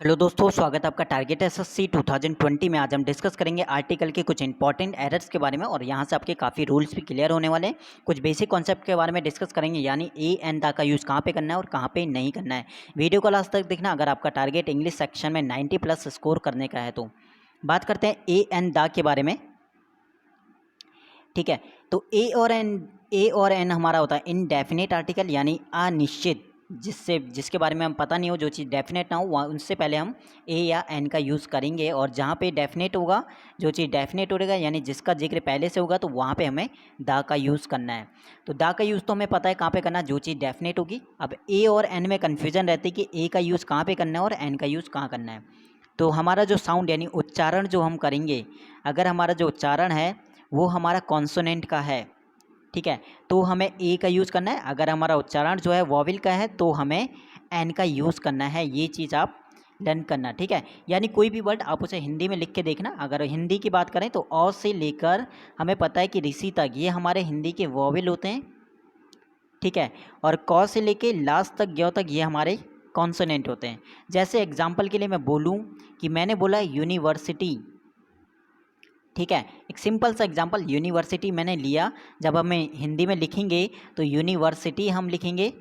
Hello दोस्तों, स्वागत है आपका टारगेट एसएससी 2020 में। आज हम डिस्कस करेंगे आर्टिकल के कुछ इंपॉर्टेंट एरर्स के बारे में और यहाँ से आपके काफ़ी रूल्स भी क्लियर होने वाले हैं। कुछ बेसिक कॉन्सेप्ट के बारे में डिस्कस करेंगे, यानी ए एन दा का यूज़ कहाँ पे करना है और कहाँ पे नहीं करना है। वीडियो को लास्ट तक देखना अगर आपका टारगेट इंग्लिश सेक्शन में 90+ स्कोर करने का है तो। बात करते हैं ए एन दा के बारे में। ठीक है, तो ए और एन हमारा होता है इनडेफिनेट आर्टिकल, यानी अनिश्चित, जिसके बारे में हम पता नहीं हो, जो चीज़ डेफिनेट ना हो वहाँ उनसे पहले हम ए या एन का यूज़ करेंगे। और जहाँ पे डेफिनेट होगा, जो चीज़ डेफिनेट होगा यानी जिसका जिक्र पहले से होगा, तो वहाँ पे हमें दा का यूज़ करना है। तो दा का यूज़ तो हमें पता है कहाँ पे करना है, जो चीज़ डेफिनेट होगी। अब ए और एन में कन्फ्यूजन रहती है कि ए का यूज़ कहाँ पे करना है और एन का यूज़ कहाँ करना है। तो हमारा जो साउंड यानी उच्चारण जो हम करेंगे, अगर हमारा जो उच्चारण है वो हमारा कॉन्सोनेंट का है, ठीक है, तो हमें ए का यूज़ करना है। अगर हमारा उच्चारण जो है वॉविल का है तो हमें एन का यूज़ करना है। ये चीज़ आप लर्न करना, ठीक है। यानी कोई भी वर्ड आप उसे हिंदी में लिख के देखना। अगर हिंदी की बात करें तो अ से लेकर हमें पता है कि ऋषि तक ये हमारे हिंदी के वॉविल होते हैं, ठीक है। और क से लेके लास्ट तक य तक ये हमारे कॉन्सोनेंट होते हैं। जैसे एग्जाम्पल के लिए मैं बोलूँ कि मैंने बोला यूनिवर्सिटी, ठीक है, एक सिंपल सा एग्जांपल यूनिवर्सिटी मैंने लिया। जब हमें हिंदी में लिखेंगे तो यूनिवर्सिटी हम लिखेंगे,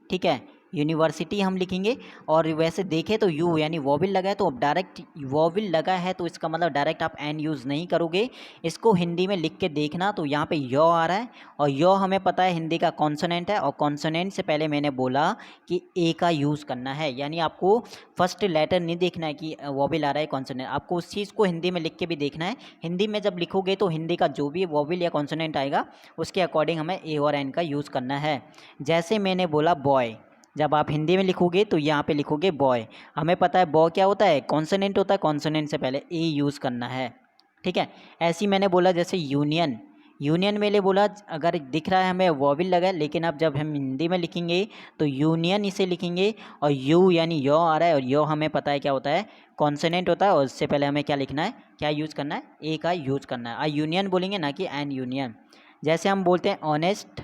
ठीक है, यूनिवर्सिटी हम लिखेंगे। और वैसे देखें तो यू यानी वॉविल लगा है, तो अब डायरेक्ट वॉविल लगा है तो इसका मतलब डायरेक्ट आप एन यूज़ नहीं करोगे। इसको हिंदी में लिख के देखना, तो यहाँ पे यो आ रहा है और यो हमें पता है हिंदी का कॉन्सोनेंट है, और कॉन्सोनेंट से पहले मैंने बोला कि ए का यूज़ करना है। यानी आपको फर्स्ट लेटर नहीं देखना है कि वॉविल आ रहा है कॉन्सोनेंट, आपको उस चीज़ को हिंदी में लिख के भी देखना है। हिंदी में जब लिखोगे तो हिंदी का जो भी वॉविल या कॉन्सोनेंट आएगा उसके अकॉर्डिंग हमें ए और एन का यूज़ करना है। जैसे मैंने बोला बॉय, जब आप हिंदी में लिखोगे तो यहाँ पे लिखोगे बॉय। हमें पता है बॉय क्या होता है, कॉन्सोनेंट होता है, कॉन्सोनेंट से पहले ए यूज़ करना है, ठीक है। ऐसे ही मैंने बोला जैसे यूनियन, यूनियन में ले बोला अगर दिख रहा है हमें वॉविल लगा है, लेकिन अब जब हम हिंदी में लिखेंगे तो यूनियन इसे लिखेंगे, और यू यानी यो आ रहा है, और यो हमें पता है क्या होता है, कॉन्सोनेंट होता है। और उससे पहले हमें क्या लिखना है, क्या यूज़ करना है, ए का यूज़ करना है। यूनियन बोलेंगे ना कि एन यूनियन। जैसे हम बोलते हैं ऑनेस्ट,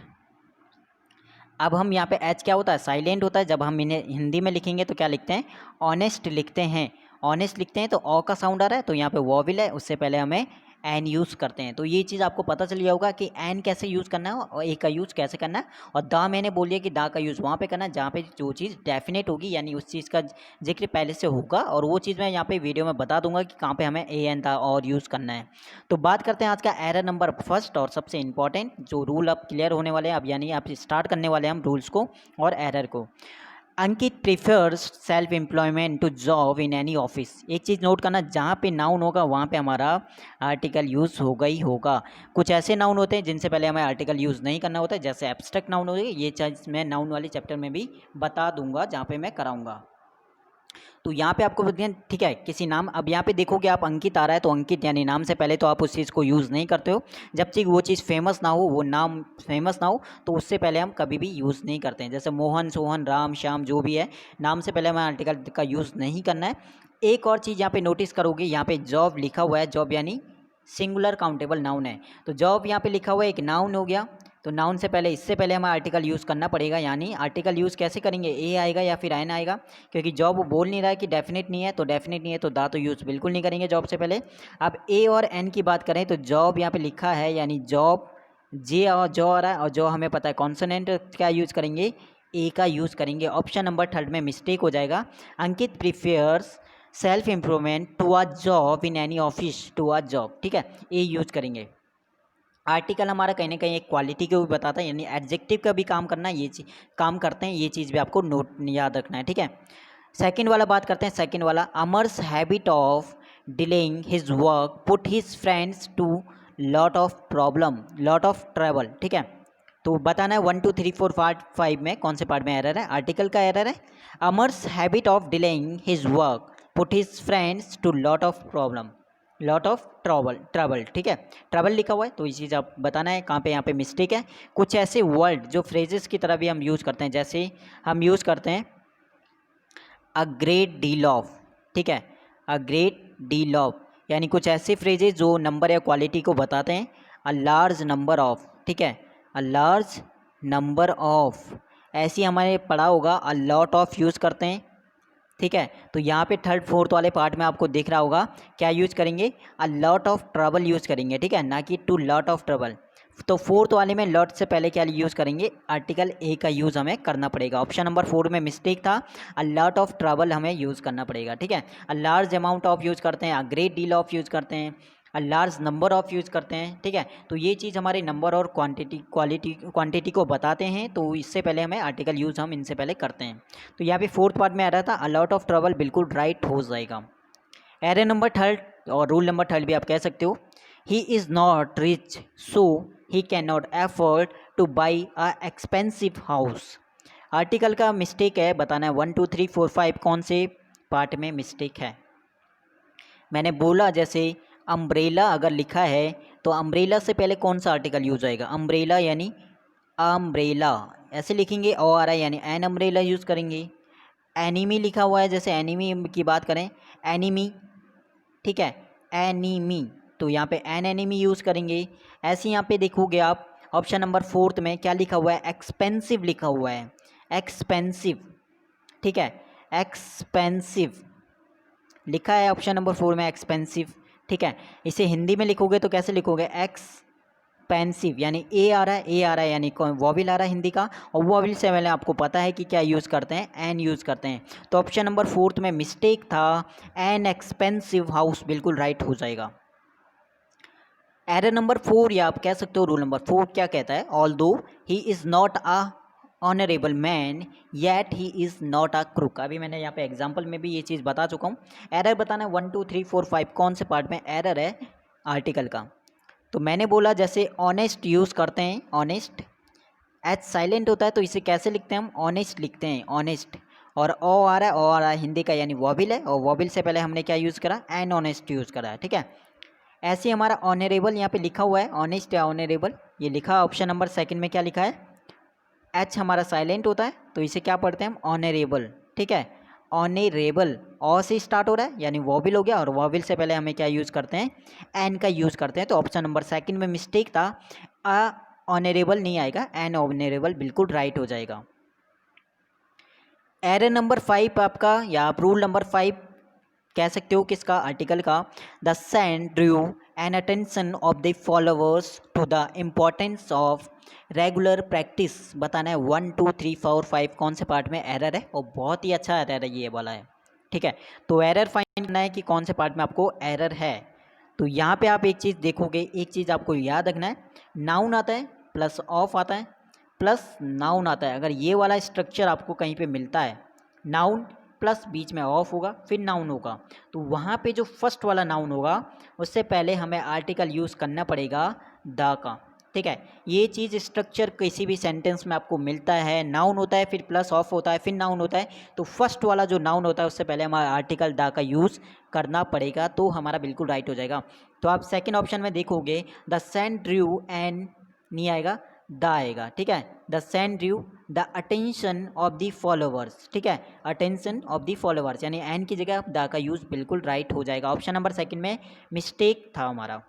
अब हम यहाँ पे एच क्या होता है, साइलेंट होता है। जब हम इन्हें हिंदी में लिखेंगे तो क्या लिखते हैं, ऑनेस्ट लिखते हैं। ऑनेस्ट लिखते हैं तो ओ का साउंड आ रहा है, तो यहाँ पे वॉविल है, उससे पहले हमें एन यूज़ करते हैं। तो ये चीज़ आपको पता चल गया होगा कि एन कैसे यूज़ करना है और ए का यूज़ कैसे करना है। और दा मैंने बोल दिया कि दा का यूज़ वहाँ पे करना है जहाँ पे जो चीज़ डेफिनेट होगी, यानी उस चीज़ का जिक्र पहले से होगा, और वो चीज़ मैं यहाँ पे वीडियो में बता दूंगा कि कहाँ पे हमें ए एन दा और यूज़ करना है। तो बात करते हैं आज का एरर नंबर फर्स्ट, और सबसे इंपॉर्टेंट जो रूल अब क्लियर होने वाले हैं, अब यानी आप स्टार्ट करने वाले हैं हम रूल्स को और एरर को। Ankit prefers self employment to job in any office. एक चीज़ नोट करना, जहाँ पे नाउन होगा वहाँ पे हमारा आर्टिकल यूज़ होगा ही होगा। कुछ ऐसे नाउन होते हैं जिनसे पहले हमें आर्टिकल यूज़ नहीं करना होता है, जैसे एब्स्ट्रैक्ट नाउन होगी। ये चीज़ मैं नाउन वाले चैप्टर में भी बता दूंगा जहाँ पे मैं कराऊंगा। तो यहाँ पे आपको ध्यान, ठीक है, किसी नाम, अब यहाँ पे देखोगे आप अंकित आ रहा है, तो अंकित यानी नाम से पहले तो आप उस चीज़ को यूज़ नहीं करते हो। जब तक वो चीज़ फेमस ना हो, वो नाम फेमस ना हो, तो उससे पहले हम कभी भी यूज़ नहीं करते हैं। जैसे मोहन, सोहन, राम, श्याम, जो भी है, नाम से पहले हमें आर्टिकल का यूज़ नहीं करना है। एक और चीज़ यहाँ पे नोटिस करोगे, यहाँ पे जॉब लिखा हुआ है, जॉब यानी सिंगुलर काउंटेबल नाउन है। तो जॉब यहाँ पे लिखा हुआ है, एक नाउन हो गया, तो नाउन से पहले, इससे पहले हमें आर्टिकल यूज़ करना पड़ेगा। यानी आर्टिकल यूज़ कैसे करेंगे, ए आएगा या फिर एन आएगा, क्योंकि जॉब वो बोल नहीं रहा है कि डेफिनेट नहीं है, तो डेफिनेट नहीं है तो दा तो यूज़ बिल्कुल नहीं करेंगे जॉब से पहले। अब ए और एन की बात करें तो जॉब यहाँ पे लिखा है, यानी जॉब जे और जॉ आ रहा है, और जो हमें पता है कॉन्सोनेंट, क्या यूज़ करेंगे, ए का यूज़ करेंगे। ऑप्शन नंबर थर्ड में मिस्टेक हो जाएगा। Ankit prefers self improvement to a job in any office, to a job, ठीक है, ए यूज़ करेंगे। आर्टिकल हमारा कहीं ना कहीं एक क्वालिटी को भी बताता है, यानी एडजेक्टिव का भी काम करना, ये चीज काम करते हैं, ये चीज़ भी आपको नोट याद रखना है, ठीक है। सेकंड वाला बात करते हैं, सेकंड वाला, Amar's habit of delaying his work put his friends to lot of problem, lot of travel, ठीक है। तो बताना है 1 2 3 4 5 5 में कौन से पार्ट में एरर है, आर्टिकल का एरर है। Amar's habit of delaying his work put his friends to lot of problem, lot of trouble, ठीक है, ट्रबल लिखा हुआ है, तो ये चीज़ आप बताना है कहाँ पे यहाँ पे मिस्टेक है। कुछ ऐसे वर्ड जो फ्रेजेस की तरह भी हम यूज़ करते हैं, जैसे हम यूज़ करते हैं अ ग्रेट डील ऑफ, ठीक है, अ ग्रेट डील ऑफ, यानी कुछ ऐसे फ्रेजेस जो नंबर या क्वालिटी को बताते हैं। अ लार्ज नंबर ऑफ, ठीक है, अ लार्ज नंबर ऑफ, ऐसी हमारे पढ़ा होगा। अ लॉट ऑफ यूज़ करते हैं, ठीक है। तो यहाँ पे थर्ड फोर्थ वाले पार्ट में आपको दिख रहा होगा क्या यूज करेंगे, a lot of trouble use करेंगे, ठीक है, ना कि टू लॉट ऑफ ट्रबल। तो फोर्थ वाले में लॉट से पहले क्या यूज़ करेंगे, आर्टिकल ए का यूज़ हमें करना पड़ेगा। ऑप्शन नंबर 4 में मिस्टेक था, अ लॉट ऑफ ट्रबल हमें यूज़ करना पड़ेगा, ठीक है। A large amount of use करते हैं, a great deal of use करते हैं, a large number of use करते हैं, ठीक है। तो ये चीज़ हमारे नंबर और क्वांटिटी को बताते हैं, तो इससे पहले हमें आर्टिकल यूज़ हम इनसे पहले करते हैं। तो यहाँ पे फोर्थ पार्ट में आ रहा था अ लॉट ऑफ ट्रबल, बिल्कुल राइट हो जाएगा। एरर नंबर थर्ड और रूल नंबर थर्ड भी आप कह सकते हो, he is not rich so he can not afford two by a expensive house. Article का मिस्टेक है, बताना है 1 2 3 4 5 कौन से पार्ट में मिस्टेक है। मैंने बोला जैसे अम्ब्रेला अगर लिखा है तो अम्ब्रेला से पहले कौन सा आर्टिकल यूज आएगा, अम्ब्रेला यानी अम्ब्रेला ऐसे लिखेंगे, और यानी एन अम्ब्रेला यूज़ करेंगे। एनिमी लिखा हुआ है, जैसे एनिमी की बात करें, एनिमी, ठीक है, एनीमी, तो यहाँ पे एन एनिमी यूज़ करेंगे। ऐसे यहाँ पे देखोगे आप ऑप्शन नंबर फोर्थ में क्या लिखा हुआ है, एक्सपेंसिव लिखा हुआ है, एक्सपेंसिव, ठीक है, एक्सपेंसिव लिखा है ऑप्शन नंबर 4 में एक्सपेंसिव, ठीक है। इसे हिंदी में लिखोगे तो कैसे लिखोगे, एक्सपेंसिव, यानी ए आ रहा है, ए आ रहा है यानी वॉविल आ रहा है हिंदी का, और वॉविल से पहले आपको पता है कि क्या यूज़ करते हैं, एन यूज़ करते हैं। तो ऑप्शन नंबर फोर्थ में मिस्टेक था, एन एक्सपेंसिव हाउस बिल्कुल राइट हो जाएगा। एरर नंबर 4 या आप कह सकते हो रूल नंबर 4 क्या कहता है, ऑल दो he is not a honourable man yet he is not a crook. अभी मैंने यहाँ पे एग्जाम्पल में भी ये चीज़ बता चुका हूँ। एरर बताना है 1 2 3 4 5 कौन से पार्ट में एरर है आर्टिकल का। तो मैंने बोला जैसे ऑनेस्ट यूज़ करते हैं, ऑनेस्ट एच साइलेंट होता है तो इसे कैसे लिखते हैं हम, ऑनेस्ट लिखते हैं, ऑनेस्ट, और ओ आ रहा है, ओ आ रहा है हिंदी का यानी वॉबिल है, और वॉबिल से पहले हमने क्या यूज़ करा, एन ऑनेस्ट यूज़ करा है, ठीक है। ऐसे ही हमारा ऑनरेबल यहाँ पे लिखा हुआ है, ऑनेस्ट या ऑनरेबल, ये लिखा ऑप्शन नंबर सेकंड में क्या लिखा है, एच हमारा साइलेंट होता है तो इसे क्या पढ़ते हैं हम, ऑनरेबल, ठीक है। ऑनरेबल ऑ से स्टार्ट हो रहा है यानी वॉबिल हो गया, और वॉबिल से पहले हमें क्या यूज़ करते हैं, एन का यूज़ करते हैं। तो ऑप्शन नंबर सेकंड में मिस्टेक था, अ ऑनरेबल नहीं आएगा, एन ऑनरेबल बिल्कुल राइट हो जाएगा। एरर नंबर 5 आपका, या आप रूल नंबर 5 कह सकते हो किसका, आर्टिकल का, the saint drew an attention of the followers to the importance of regular practice. बताना है 1 2 3 4 5 कौन से पार्ट में एरर है, और बहुत ही अच्छा एरर है ये वाला है, ठीक है। तो एरर फाइंड करना है कि कौन से पार्ट में आपको एरर है। तो यहाँ पे आप एक चीज़ देखोगे, एक चीज़ आपको याद रखना है, नाउन आता है प्लस ऑफ आता है प्लस नाउन आता है। अगर ये वाला स्ट्रक्चर आपको कहीं पे मिलता है, नाउन प्लस बीच में ऑफ होगा फिर नाउन होगा, तो वहाँ पे जो फर्स्ट वाला नाउन होगा उससे पहले हमें आर्टिकल यूज़ करना पड़ेगा द का, ठीक है। ये चीज़ स्ट्रक्चर किसी भी सेंटेंस में आपको मिलता है, नाउन होता है फिर प्लस ऑफ होता है फिर नाउन होता है, तो फर्स्ट वाला जो नाउन होता है उससे पहले हमारा आर्टिकल द का यूज़ करना पड़ेगा, तो हमारा बिल्कुल राइट हो जाएगा। तो आप सेकेंड ऑप्शन में देखोगे द सेंट ड्रू एंड नहीं आएगा, द आएगा, ठीक है। The saint drew the attention of the followers, ठीक है, अटेंशन ऑफ द फॉलोवर्स यानी एन की जगह द का यूज़ बिल्कुल राइट हो जाएगा। ऑप्शन नंबर सेकंड में मिस्टेक था हमारा।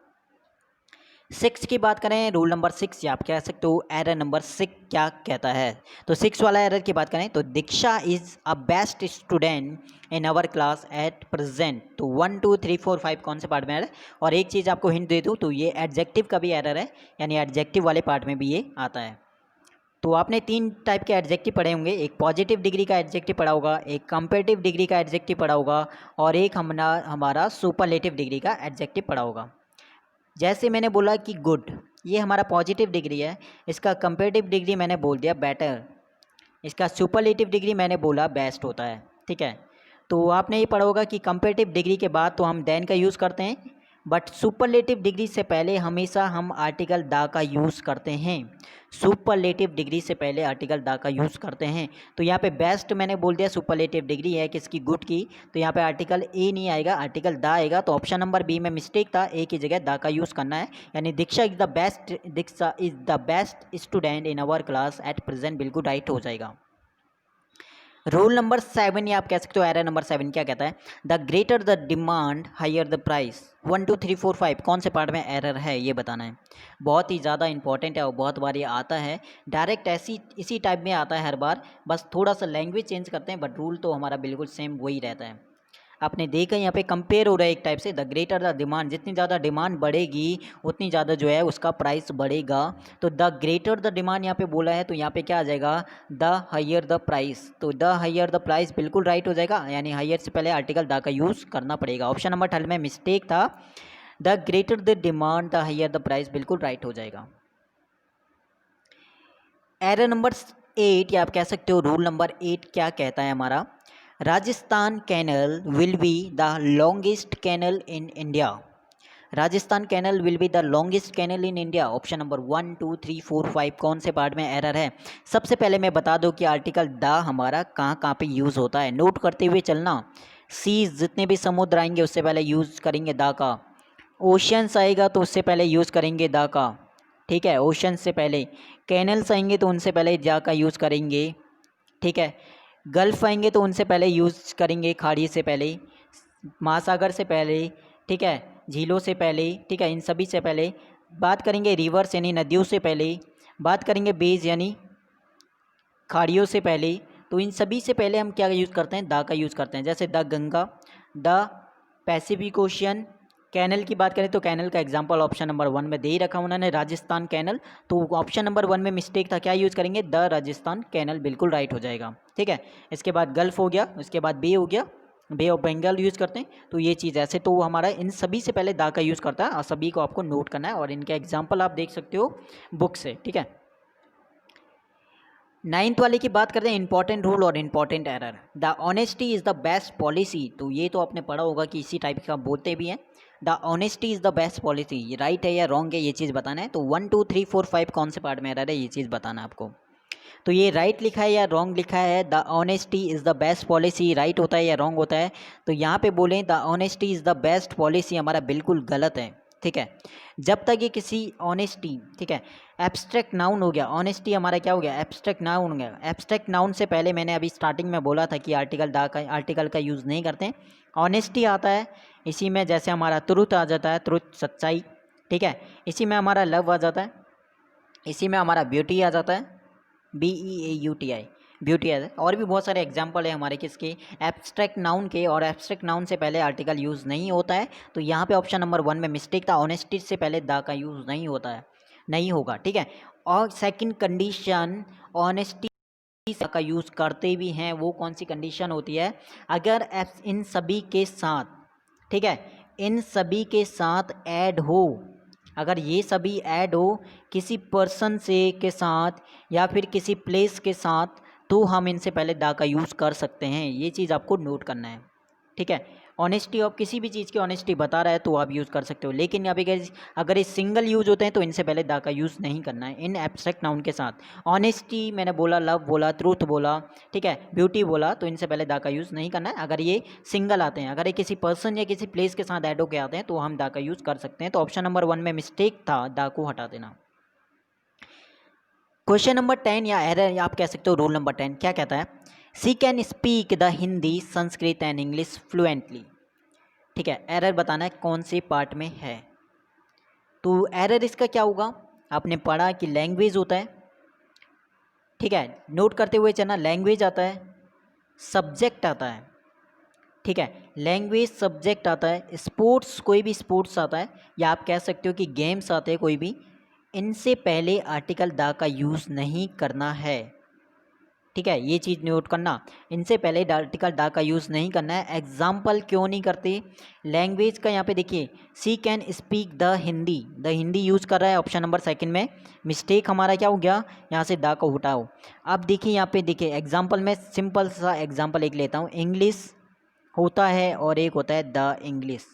6 की बात करें, रूल नंबर 6 या आप कह सकते हो एरर नंबर 6 क्या कहता है। तो 6 वाला एरर की बात करें तो Diksha is a best student in our class at present. तो 1 2 3 4 5 कौन से पार्ट में एरर है, और एक चीज़ आपको हिंट दे दूँ तो ये एडजेक्टिव का भी एरर है, यानी एडजेक्टिव वाले पार्ट में भी ये आता है। तो आपने 3 टाइप के एडजेक्टिव पढ़े होंगे, एक पॉजिटिव डिग्री का एडजेक्टिव पढ़ा होगा, एक कंपेरेटिव डिग्री का एडजेक्टिव पढ़ा होगा, और एक हमारा सुपरलेटिव डिग्री का एडजेक्टिव पढ़ा होगा। जैसे मैंने बोला कि गुड, ये हमारा पॉजिटिव डिग्री है, इसका कंपेरेटिव डिग्री मैंने बोल दिया बेटर, इसका सुपरलेटिव डिग्री मैंने बोला बेस्ट होता है, ठीक है। तो आपने ये पढ़ा होगा कि कंपेरेटिव डिग्री के बाद तो हम देन का यूज़ करते हैं, बट सुपरलेटिव डिग्री से पहले हमेशा हम आर्टिकल दा का यूज़ करते हैं, सुपरलेटिव डिग्री से पहले आर्टिकल दा का यूज़ करते हैं। तो यहाँ पे बेस्ट मैंने बोल दिया, सुपरलेटिव डिग्री है किसकी, गुड की, तो यहाँ पे आर्टिकल ए नहीं आएगा, आर्टिकल दा आएगा। तो ऑप्शन नंबर बी में मिस्टेक था, ए की जगह दा का यूज़ करना है, यानी Diksha is the best student in our class at present बिल्कुल राइट हो जाएगा। रूल नंबर 7 या आप कह सकते हो एरर नंबर 7 क्या कहता है? The greater the demand higher the price. 1 2 3 4 5 कौन से पार्ट में एरर है ये बताना है। बहुत ही ज़्यादा इंपॉर्टेंट है और बहुत बार ये आता है, डायरेक्ट ऐसी इसी टाइप में आता है हर बार, बस थोड़ा सा लैंग्वेज चेंज करते हैं, बट रूल तो हमारा बिल्कुल सेम वही रहता है। आपने देखा यहाँ पे कंपेयर हो रहा है एक टाइप से, द ग्रेटर द डिमांड, जितनी ज़्यादा डिमांड बढ़ेगी उतनी ज़्यादा जो है उसका प्राइस बढ़ेगा। तो द ग्रेटर द डिमांड यहाँ पे बोला है, तो यहाँ पे क्या आ जाएगा? The higher the price. तो द हायर द प्राइस बिल्कुल राइट हो जाएगा, यानी हायर से पहले आर्टिकल द का यूज़ करना पड़ेगा। ऑप्शन नंबर 12 में मिस्टेक था, the greater the demand the higher the price बिल्कुल राइट हो जाएगा। एरर नंबर 8 या आप कह सकते हो रूल नंबर 8 क्या कहता है हमारा? Rajasthan canal will be the longest canal in India. Rajasthan canal will be the longest canal in India. Option number 1 2 3 4 5 कौन से पार्ट में एरर है? सबसे पहले मैं बता दूं कि आर्टिकल द हमारा कहाँ कहाँ पे यूज़ होता है, नोट करते हुए चलना। सीज, जितने भी समुद्र आएंगे उससे पहले यूज़ करेंगे द का। ओशंस आएगा तो उससे पहले यूज़ करेंगे द का, ठीक है, ओशन से पहले। कैनल्स आएंगे तो उनसे पहले जा का यूज़ करेंगे, ठीक है। गल्फ आएंगे तो उनसे पहले यूज़ करेंगे, खाड़ी से पहले, महासागर से पहले, ठीक है, झीलों से पहले, ठीक है, इन सभी से पहले। बात करेंगे रिवर्स यानी नदियों से पहले, बात करेंगे बेज यानी खाड़ियों से पहले। तो इन सभी से पहले हम क्या यूज़ करते हैं? द का यूज़ करते हैं। जैसे the Ganga, the Pacific Ocean. Canal की बात करें तो कैनल का एग्जांपल ऑप्शन नंबर 1 में दे ही रखा उन्होंने, राजस्थान कैनल। तो ऑप्शन नंबर 1 में मिस्टेक था, क्या यूज़ करेंगे? द राजस्थान कैनल, बिल्कुल राइट हो जाएगा, ठीक है। इसके बाद गल्फ हो गया, उसके बाद बे हो गया, बे ऑफ बंगाल यूज़ करते हैं। तो ये चीज़ ऐसे, तो हमारा इन सभी से पहले द का यूज़ करता है और सभी को आपको नोट करना है, और इनके एग्जाम्पल आप देख सकते हो बुक से, ठीक है। 9th वाले की बात करते हैं, इंपॉर्टेंट रूल और important error. The honesty is the best policy. तो ये तो आपने पढ़ा होगा कि इसी टाइप का बोलते भी हैं, the honesty is the best policy. ये राइट है या रॉन्ग है ये चीज़ बताना है। तो 1 2 3 4 5 कौन से पार्ट में एरर है ये चीज़ बताना है आपको। तो ये राइट लिखा है या रॉन्ग लिखा है? The honesty is the best policy right होता है या रॉन्ग होता है? तो यहाँ पे बोलें the honesty is the best policy, हमारा बिल्कुल गलत है, ठीक है। जब तक ये किसी ऑनेस्टी, ठीक है, एब्स्ट्रैक्ट नाउन हो गया, ऑनेस्टी हमारा क्या हो गया? एब्स्ट्रैक्ट नाउन हो गया। एब्स्ट्रैक्ट नाउन से पहले मैंने अभी स्टार्टिंग में बोला था कि आर्टिकल का यूज़ नहीं करते हैं। ऑनेस्टी आता है इसी में, जैसे हमारा ट्रुथ आ जाता है, ट्रुथ सच्चाई, ठीक है। इसी में हमारा लव आ जाता है, इसी में हमारा ब्यूटी आ जाता है, BEAUTI, ब्यूटी है। और भी बहुत सारे एग्जाम्पल है हमारे किसके? एब्स्ट्रैक्ट नाउन के, और एब्स्ट्रैक्ट नाउन से पहले आर्टिकल यूज़ नहीं होता है। तो यहाँ पे ऑप्शन नंबर 1 में मिस्टेक था, ऑनेस्टी से पहले द का यूज़ नहीं होता है, नहीं होगा, ठीक है। और सेकंड कंडीशन, ऑनेस्टी का यूज़ करते भी हैं, वो कौन सी कंडीशन होती है? अगर इन सभी के साथ, ठीक है, इन सभी के साथ ऐड हो, अगर ये सभी ऐड हो किसी पर्सन से के साथ या फिर किसी प्लेस के साथ, तो हम इनसे पहले द का यूज़ कर सकते हैं। ये चीज़ आपको नोट करना है, ठीक है। ऑनेस्टी, आप किसी भी चीज़ की ऑनेस्टी बता रहा है तो आप यूज़ कर सकते हो, लेकिन अभी अगर ये सिंगल यूज होते हैं तो इनसे पहले द का यूज़ नहीं करना है इन एब्स्ट्रैक्ट नाउन के साथ। ऑनेस्टी मैंने बोला, लव बोला, ट्रूथ बोला, ठीक है, ब्यूटी बोला, तो इनसे पहले द का यूज़ नहीं करना है अगर ये सिंगल आते हैं। अगर ये किसी पर्सन या किसी प्लेस के साथ ऐड होकर आते हैं तो हम द का यूज़ कर सकते हैं। तो ऑप्शन नंबर 1 में मिस्टेक था, द को हटा देना। क्वेश्चन नंबर 10 या एरर या आप कह सकते हो रूल नंबर 10 क्या कहता है? She can speak the Hindi, Sanskrit and English fluently, ठीक है। एरर बताना है कौन से पार्ट में है। तो एरर इसका क्या होगा? आपने पढ़ा कि लैंग्वेज होता है, ठीक है, नोट करते हुए चलना। लैंग्वेज आता है, सब्जेक्ट आता है, ठीक है, लैंग्वेज सब्जेक्ट आता है, स्पोर्ट्स कोई भी स्पोर्ट्स आता है, या आप कह सकते हो कि गेम्स आते हैं कोई भी, इनसे पहले आर्टिकल द का यूज़ नहीं करना है, ठीक है। ये चीज़ नोट करना, इनसे पहले आर्टिकल द का यूज़ नहीं करना है। एग्जाम्पल क्यों नहीं करते? लैंग्वेज का यहाँ पे देखिए, she can speak the Hindi, the Hindi use कर रहा है ऑप्शन नंबर 2 में, मिस्टेक हमारा क्या हो गया? यहाँ से द को हटाओ। अब देखिए यहाँ पे देखिए एग्जाम्पल में, सिंपल सा एग्जाम्पल एक लेता हूँ। इंग्लिश होता है और एक होता है द इंग्लिश,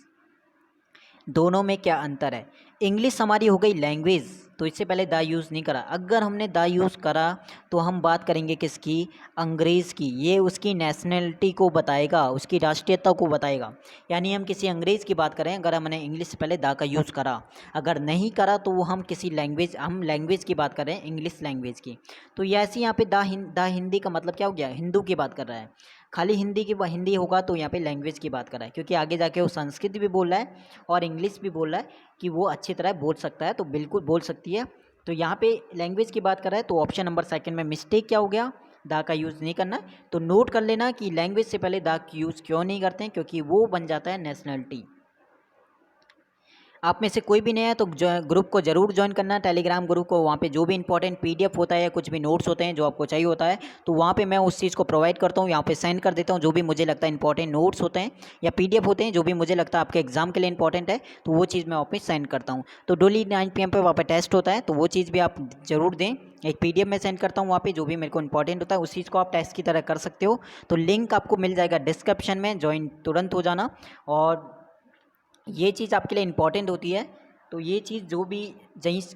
दोनों में क्या अंतर है? इंग्लिश हमारी हो गई लैंग्वेज, तो इससे पहले द यूज़ नहीं करा। अगर हमने द यूज़ करा तो हम बात करेंगे किसकी, अंग्रेज़ की। ये उसकी नेशनलिटी को बताएगा, उसकी राष्ट्रीयता को बताएगा। यानी हम किसी अंग्रेज़ की बात करें अगर हमने इंग्लिश से पहले द का यूज़ करा, अगर नहीं करा तो वो हम किसी लैंग्वेज, हम लैंग्वेज की बात कर रहे हैं, इंग्लिश लैंग्वेज की। तो ये ऐसे यहाँ पे द हिंदी का मतलब क्या हो गया, हिंदू की बात कर रहा है। खाली हिंदी होगा तो यहाँ पे लैंग्वेज की बात कर रहा है, क्योंकि आगे जाके वो संस्कृत भी बोल रहा है और इंग्लिश भी बोल रहा है कि वो अच्छी तरह बोल सकता है, तो बिल्कुल बोल सकती है। तो यहाँ पे लैंग्वेज की बात कर रहा है, तो ऑप्शन नंबर सेकंड में मिस्टेक क्या हो गया, दा का यूज़ नहीं करना। तो नोट कर लेना कि लैंग्वेज से पहले दा यूज़ क्यों नहीं करते हैं, क्योंकि वो बन जाता है नेशनलिटी। आप में से कोई भी नया है तो ग्रुप को जरूर ज्वाइन करना, टेलीग्राम ग्रुप को। वहाँ पे जो भी इंपॉर्टेंट पीडीएफ होता है या कुछ भी नोट्स होते हैं जो आपको चाहिए होता है, तो वहाँ पे मैं उस चीज़ को प्रोवाइड करता हूँ, यहाँ पे सेंड कर देता हूँ। जो भी मुझे लगता है इंपॉर्टेंट नोट्स होते हैं या पीडीएफ होते हैं जो भी मुझे लगता है आपके एग्जाम के लिए इंपॉर्टेंट है, तो वो चीज़ मैं वहाँ पे सेंड करता हूँ। तो डेली 9 PM पे वहाँ पर टेस्ट होता है, तो वो चीज़ भी आप ज़रूर दें। एक पीडीएफ में सेंड करता हूँ, वहाँ पे जो भी मेरे को इंपॉर्टेंट होता है उस चीज़ को आप टेस्ट की तरह कर सकते हो। तो लिंक आपको मिल जाएगा डिस्क्रिप्शन में, ज्वाइन तुरंत हो जाना। और ये चीज़ आपके लिए इंपॉर्टेंट होती है, तो ये चीज़ जो भी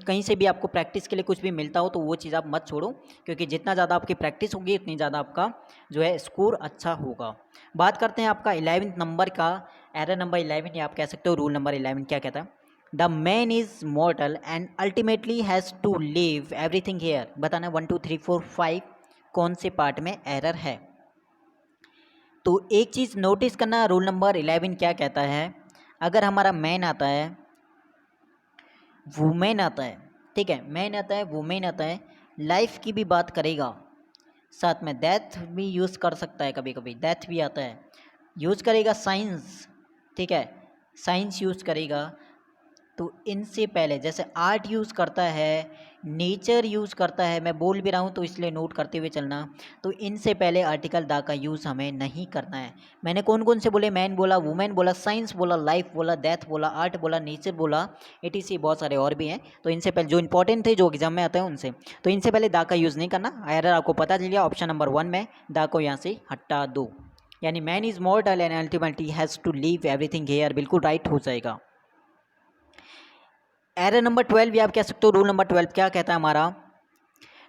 कहीं से भी आपको प्रैक्टिस के लिए कुछ भी मिलता हो तो वो चीज़ आप मत छोड़ो, क्योंकि जितना ज़्यादा आपकी प्रैक्टिस होगी उतनी ज़्यादा आपका जो है स्कोर अच्छा होगा। बात करते हैं आपका 11th नंबर का, एरर नंबर 11 या आप कह सकते हो रूल नंबर 11 क्या कहता है, the man is mortal and ultimately has to leave everything here. बताना 1 2 3 4 5 कौन से पार्ट में एरर है। तो एक चीज़ नोटिस करना, रूल नंबर 11 क्या कहता है, अगर हमारा मैन आता है, वुमेन आता है, ठीक है, मैन आता है, वुमेन आता है, लाइफ की भी बात करेगा, साथ में डेथ भी यूज़ कर सकता है, कभी कभी डेथ भी आता है, यूज़ करेगा साइंस, ठीक है, साइंस यूज़ करेगा। तो इनसे पहले जैसे आर्ट यूज़ करता है, नेचर यूज़ करता है, मैं बोल भी रहा हूँ तो इसलिए नोट करते हुए चलना। तो इनसे पहले आर्टिकल दा का यूज़ हमें नहीं करना है। मैंने कौन कौन से बोले, मैन बोला, वुमेन बोला, साइंस बोला, लाइफ बोला, डेथ बोला, आर्ट बोला, नेचर बोला, etc बहुत सारे और भी हैं। तो इनसे पहले जो इंपॉर्टेंट थे जो एग्जाम में आते हैं उनसे, तो इनसे पहले दा का यूज़ नहीं करना। एरर आपको पता चल गया, ऑप्शन नंबर 1 में दा को यहाँ से हटा दो, यानी man is mortal and ultimately has to leave everything here, बिल्कुल राइट हो जाएगा। एरर नंबर 12 भी आप कह सकते हो, रूल नंबर 12 क्या कहता है हमारा,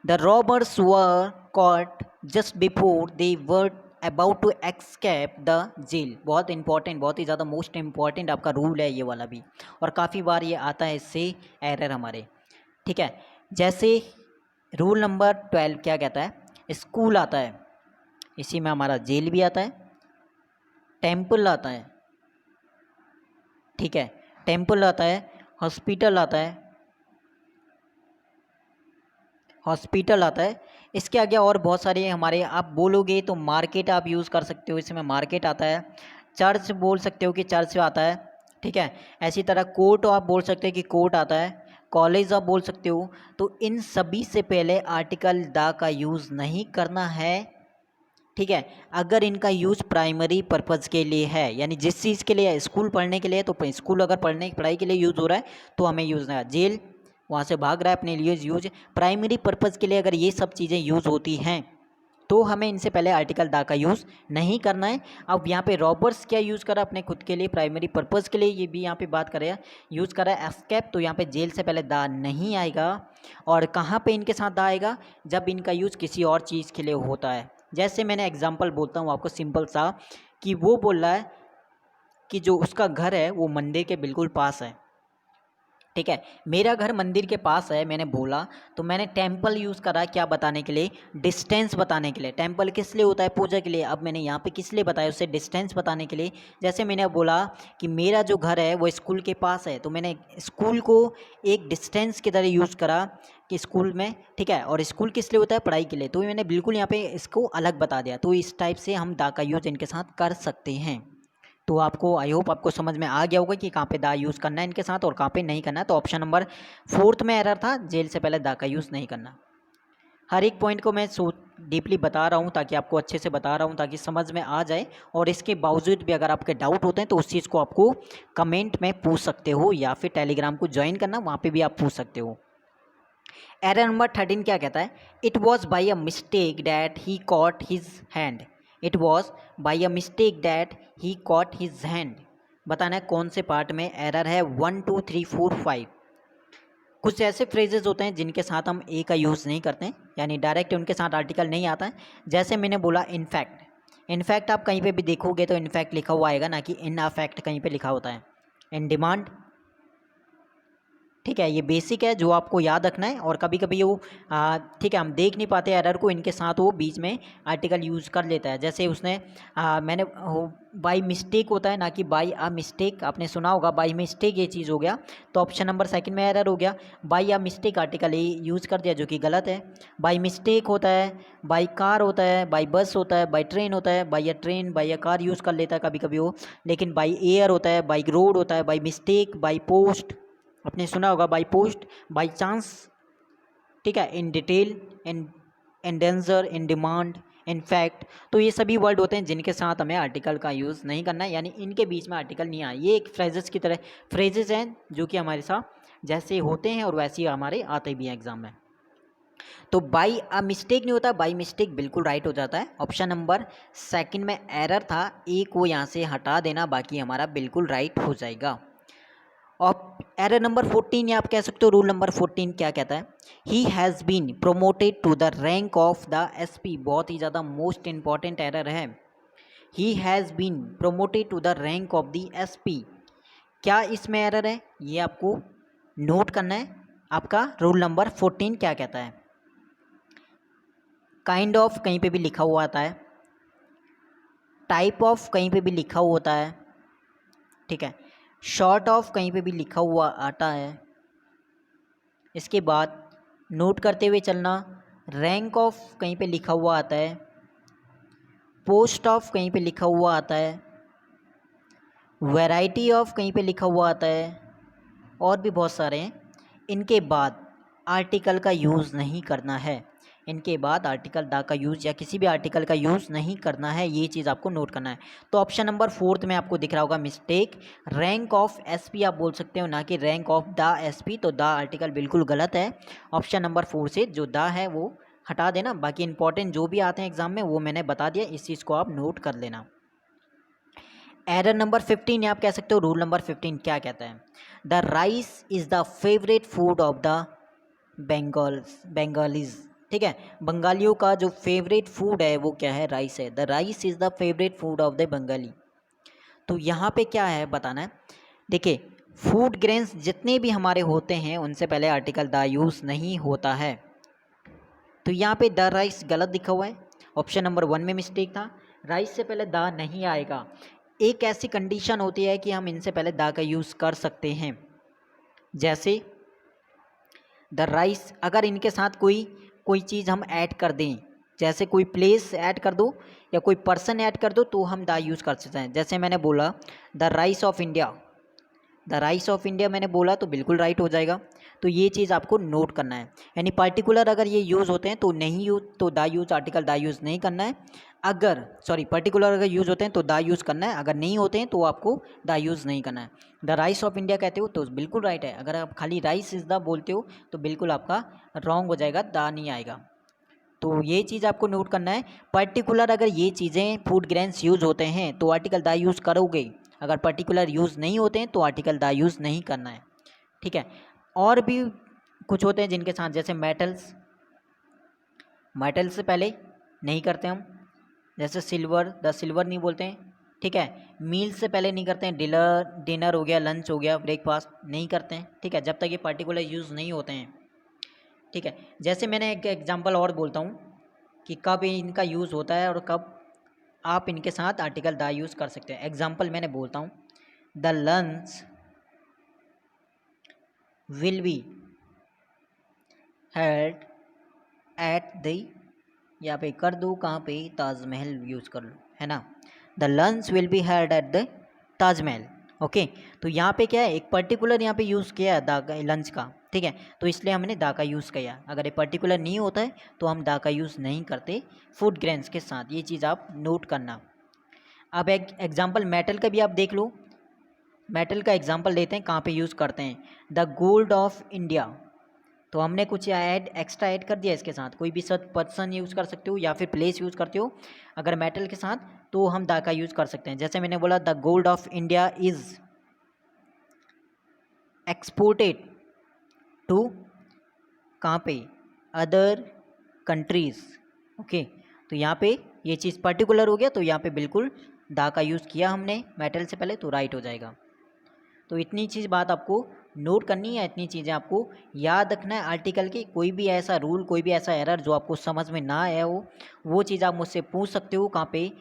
the robbers were caught just before they were about to escape the jail. बहुत इंपॉर्टेंट, बहुत ही ज़्यादा मोस्ट इंपॉर्टेंट आपका रूल है ये वाला भी, और काफ़ी बार ये आता है इससे एरर हमारे, ठीक है। जैसे रूल नंबर 12 क्या कहता है, स्कूल आता है, इसी में हमारा जेल भी आता है, टेम्पल आता है, ठीक है, टेम्पल आता है, हॉस्पिटल आता है, हॉस्पिटल आता है। इसके आगे और बहुत सारे हमारे, आप बोलोगे तो मार्केट आप यूज़ कर सकते हो, इसमें मार्केट आता है, चर्च बोल सकते हो कि चर्च आता है, ठीक है। ऐसी तरह कोर्ट आप बोल सकते हो कि कोर्ट आता है, कॉलेज आप बोल सकते हो। तो इन सभी से पहले आर्टिकल द का यूज़ नहीं करना है, ठीक है। अगर इनका यूज़ प्राइमरी पर्पज़ के लिए है, यानी जिस चीज़ के लिए, स्कूल पढ़ने के लिए, तो स्कूल अगर पढ़ाई के लिए यूज़ हो रहा है तो हमें यूज़ ना, जेल वहाँ से भाग रहा है अपने लिए यूज, प्राइमरी पर्पज़ के लिए अगर ये सब चीज़ें यूज़ होती हैं तो हमें इनसे पहले आर्टिकल दा का यूज़ नहीं करना है। अब यहाँ पे रॉबर्स क्या यूज़ करा अपने खुद के लिए, प्राइमरी पर्पज़ के लिए, ये भी यहाँ पे बात करें, यूज़ करा एस्केप, तो यहाँ पे जेल से पहले दा नहीं आएगा। और कहाँ पे इनके साथ दा आएगा, जब इनका यूज़ किसी और चीज़ के लिए होता है। जैसे मैंने एग्जाम्पल बोलता हूँ आपको सिंपल सा, कि वो बोल रहा है कि जो उसका घर है वो मंदिर के बिल्कुल पास है, ठीक है, मेरा घर मंदिर के पास है, मैंने बोला, तो मैंने टेम्पल यूज़ करा क्या बताने के लिए, डिस्टेंस बताने के लिए। टेम्पल किस लिए होता है, पूजा के लिए। अब मैंने यहाँ पे किस लिए बताया, उससे डिस्टेंस बताने के लिए। जैसे मैंने बोला कि मेरा जो घर है वो स्कूल के पास है, तो मैंने स्कूल को एक डिस्टेंस की तरह यूज़ करा कि स्कूल में, ठीक है, और स्कूल किस लिए होता है, पढ़ाई के लिए। तो मैंने बिल्कुल यहाँ पे इसको अलग बता दिया। तो इस टाइप से हम दा का यूज़ इनके साथ कर सकते हैं। तो आपको, आई होप आपको समझ में आ गया होगा कि कहाँ पे दा यूज़ करना है इनके साथ और कहाँ पे नहीं करना है। तो ऑप्शन नंबर 4 में एरर था, जेल से पहले दा का यूज़ नहीं करना। हर एक पॉइंट को मैं डीपली बता रहा हूँ, ताकि आपको अच्छे से बता रहा हूँ, ताकि समझ में आ जाए। और इसके बावजूद भी अगर आपके डाउट होते हैं तो उस चीज़ को आपको कमेंट में पूछ सकते हो, या फिर टेलीग्राम को ज्वाइन करना, वहाँ पर भी आप पूछ सकते हो। एरर नंबर 13 क्या कहता है, it was by a mistake that he caught his hand. It was by a mistake that he caught his hand. बताना है कौन से पार्ट में एरर है, 1 2 3 4 5। कुछ ऐसे फ्रेजेस होते हैं जिनके साथ हम ए का यूज़ नहीं करते हैं, यानी डायरेक्ट उनके साथ आर्टिकल नहीं आता है। जैसे मैंने बोला इनफैक्ट, इनफैक्ट आप कहीं पे भी देखोगे तो इनफैक्ट लिखा हुआ आएगा, ना कि इन अफेक्ट कहीं पे लिखा होता है। इन डिमांड, ठीक है, ये बेसिक है जो आपको याद रखना है। और कभी कभी वो ठीक है, हम देख नहीं पाते एरर को, इनके साथ वो बीच में आर्टिकल यूज़ कर लेता है। जैसे उसने मैंने बाई मिस्टेक होता है, ना कि बाई अ मिस्टेक। आपने सुना होगा बाई मिस्टेक ये चीज़ हो गया, तो ऑप्शन नंबर सेकंड में एरर हो गया। By a mistake article a use कर दिया, जो कि गलत है। बाई मिस्टेक होता है, बाई कार होता है, बाई बस होता है, बाई ट्रेन होता है। By a train, by a car use कर लेता है कभी कभी वो, लेकिन बाई एयर होता है, बाई रोड होता है, बाई मिस्टेक, बाई पोस्ट आपने सुना होगा, बाई पोस्ट, बाई चांस, ठीक है, in detail, in danger, in demand, in fact. तो ये सभी वर्ड होते हैं जिनके साथ हमें आर्टिकल का यूज़ नहीं करना है, यानी इनके बीच में आर्टिकल नहीं आए। ये एक फ्रेजेस की तरह फ्रेजेस हैं जो कि हमारे साथ जैसे होते हैं और वैसे ही हमारे आते भी हैं एग्जाम में। तो बाई अ मिस्टेक नहीं होता, बाई मिस्टेक बिल्कुल राइट हो जाता है। ऑप्शन नंबर सेकंड में एरर था, ए को यहाँ से हटा देना, बाकी हमारा बिल्कुल राइट हो जाएगा। और एरर नंबर 14, या आप कह सकते हो रूल नंबर 14 क्या कहता है, he has been promoted to the rank of the SP. बहुत ही ज़्यादा मोस्ट इंपॉर्टेंट एरर है। He has been promoted to the rank of the SP, क्या इसमें एरर है ये आपको नोट करना है। आपका रूल नंबर 14 क्या कहता है। काइंड ऑफ कहीं पे भी लिखा हुआ आता है, टाइप ऑफ कहीं पे भी लिखा हुआ होता है, ठीक है, शॉर्ट ऑफ कहीं पे भी लिखा हुआ आता है। इसके बाद नोट करते हुए चलना, रैंक ऑफ कहीं पे लिखा हुआ आता है, पोस्ट ऑफ कहीं पे लिखा हुआ आता है, वैरायटी ऑफ कहीं पे लिखा हुआ आता है, और भी बहुत सारे हैं। इनके बाद आर्टिकल का यूज़ नहीं करना है, इनके बाद आर्टिकल द का यूज़ या किसी भी आर्टिकल का यूज़ नहीं करना है, ये चीज़ आपको नोट करना है। तो ऑप्शन नंबर 4 में आपको दिख रहा होगा मिस्टेक, रैंक ऑफ एसपी आप बोल सकते हो, ना कि रैंक ऑफ द एसपी। तो द आर्टिकल बिल्कुल गलत है। ऑप्शन नंबर 4 से जो द है वो हटा देना, बाकी इंपॉर्टेंट जो भी आते हैं एग्जाम में वो मैंने बता दिया, इस चीज़ को आप नोट कर लेना। एरर नंबर 15, या आप कह सकते हो रूल नंबर 15 क्या कहता है, the rice is the favourite food of the Bengalis, ठीक है, बंगालियों का जो फेवरेट फूड है वो क्या है, राइस है। The rice is the favourite food of the Bengali. तो यहाँ पे क्या है बताना है, देखिए फूड ग्रेन्स जितने भी हमारे होते हैं उनसे पहले आर्टिकल द यूज़ नहीं होता है। तो यहाँ पे द राइस गलत लिखा हुआ है, ऑप्शन नंबर 1 में मिस्टेक था, राइस से पहले द नहीं आएगा। एक ऐसी कंडीशन होती है कि हम इनसे पहले द का यूज़ कर सकते हैं, जैसे द राइस, अगर इनके साथ कोई कोई चीज़ हम ऐड कर दें, जैसे कोई प्लेस ऐड कर दो या कोई पर्सन ऐड कर दो, तो हम द यूज़ कर सकते हैं। जैसे मैंने बोला the rice of India, the rice of India मैंने बोला तो बिल्कुल राइट हो जाएगा। तो ये चीज़ आपको नोट करना है, यानी पर्टिकुलर अगर ये यूज़ होते हैं तो नहीं यूज, तो the use article the use नहीं करना है। अगर सॉरी पर्टिकुलर अगर यूज़ होते हैं तो द यूज़ करना है, अगर नहीं होते हैं तो आपको द यूज़ नहीं करना है। द राइस ऑफ इंडिया कहते हो तो बिल्कुल राइट है, अगर आप खाली राइस इज़ द बोलते हो तो बिल्कुल आपका रॉन्ग हो जाएगा, द नहीं आएगा। तो ये चीज़ आपको नोट करना है, पर्टिकुलर अगर ये चीज़ें फूड ग्रेन्स यूज़ होते हैं तो आर्टिकल द यूज़ करोगे, अगर पर्टिकुलर यूज़ नहीं होते हैं तो आर्टिकल द यूज़ नहीं करना है, ठीक है। और भी कुछ होते हैं जिनके साथ, जैसे मेटल्स, मेटल से पहले नहीं करते हम, जैसे सिल्वर, द सिल्वर नहीं बोलते हैं, ठीक है। मील से पहले नहीं करते हैं, डिनर हो गया, लंच हो गया, ब्रेकफास्ट नहीं करते हैं, ठीक है, जब तक ये पर्टिकुलर यूज़ नहीं होते हैं, ठीक है। जैसे मैंने एक एग्जांपल और बोलता हूँ कि कब इनका यूज़ होता है और कब आप इनके साथ आर्टिकल द यूज़ कर सकते हैं। एग्जांपल मैंने बोलता हूँ, the lunch will be held at the, यहाँ पे कर दो कहाँ पे, ताजमहल यूज़ कर लो, है ना। The lunch will be held at the Taj Mahal, okay. तो यहाँ पे क्या है, एक पर्टिकुलर यहाँ पे यूज़ किया है दा का, लंच का, ठीक है, तो इसलिए हमने दा का यूज़ किया। अगर ये पर्टिकुलर नहीं होता है तो हम दा का यूज़ नहीं करते फूड ग्रेन्स के साथ, ये चीज़ आप नोट करना। अब एक एग्जाम्पल मेटल का भी आप देख लो, मेटल का एग्जाम्पल लेते हैं कहाँ पे यूज़ करते हैं, द गोल्ड ऑफ इंडिया। तो हमने कुछ एक्स्ट्रा ऐड कर दिया इसके साथ, कोई भी सब पर्सन यूज़ कर सकते हो या फिर प्लेस यूज़ करते हो अगर मेटल के साथ, तो हम द का यूज़ कर सकते हैं। जैसे मैंने बोला the gold of India is exported to कहाँ पे अदर कंट्रीज़। ओके, तो यहाँ पे ये चीज़ पर्टिकुलर हो गया, तो यहाँ पे बिल्कुल दा का यूज़ किया हमने मेटल से पहले, तो राइट हो जाएगा। तो इतनी चीज़ बात आपको नोट करनी है, इतनी चीज़ें आपको याद रखना है आर्टिकल की। कोई भी ऐसा रूल, कोई भी ऐसा एरर जो आपको समझ में ना आया हो, वो चीज़ आप मुझसे पूछ सकते हो। कहाँ पे?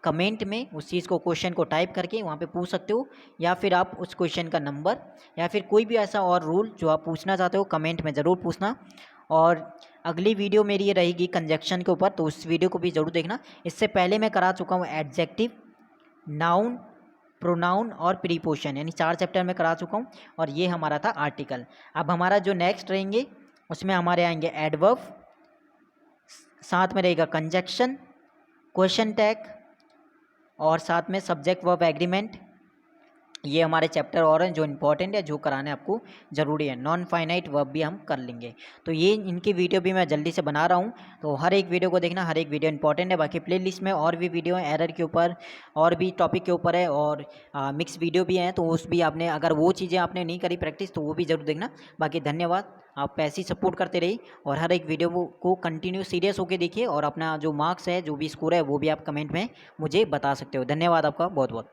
कमेंट में उस चीज़ को, क्वेश्चन को टाइप करके वहाँ पे पूछ सकते हो, या फिर आप उस क्वेश्चन का नंबर या फिर कोई भी ऐसा और रूल जो आप पूछना चाहते हो कमेंट में ज़रूर पूछना। और अगली वीडियो मेरी ये रहेगी कंजक्शन के ऊपर, तो उस वीडियो को भी ज़रूर देखना। इससे पहले मैं करा चुका हूँ एडजेक्टिव, नाउन, प्रोनाउन और प्रीपोजिशन, यानी 4 चैप्टर में करा चुका हूँ, और ये हमारा था आर्टिकल। अब हमारा जो नेक्स्ट रहेंगे उसमें हमारे आएंगे एडवर्ब, साथ में रहेगा कंजक्शन, क्वेश्चन टैग और साथ में सब्जेक्ट वर्ब एग्रीमेंट। ये हमारे चैप्टर और हैं जो इंपॉर्टेंट है, जो कराने आपको ज़रूरी है। नॉन फाइनाइट वर्ब भी हम कर लेंगे। तो ये इनकी वीडियो भी मैं जल्दी से बना रहा हूँ, तो हर एक वीडियो को देखना, हर एक वीडियो इंपॉर्टेंट है। बाकी प्लेलिस्ट में और भी वीडियो हैं एरर के ऊपर, और भी टॉपिक के ऊपर है, और मिक्स वीडियो भी हैं, तो उस भी आपने, अगर वो चीज़ें आपने नहीं करी प्रैक्टिस, तो वो भी ज़रूर देखना। बाकी धन्यवाद, आप ऐसे ही सपोर्ट करते रहिए, और हर एक वीडियो को कंटिन्यू सीरियस होकर देखिए, और अपना जो मार्क्स है, जो भी स्कोर है, वो भी आप कमेंट में मुझे बता सकते हो। धन्यवाद आपका बहुत बहुत।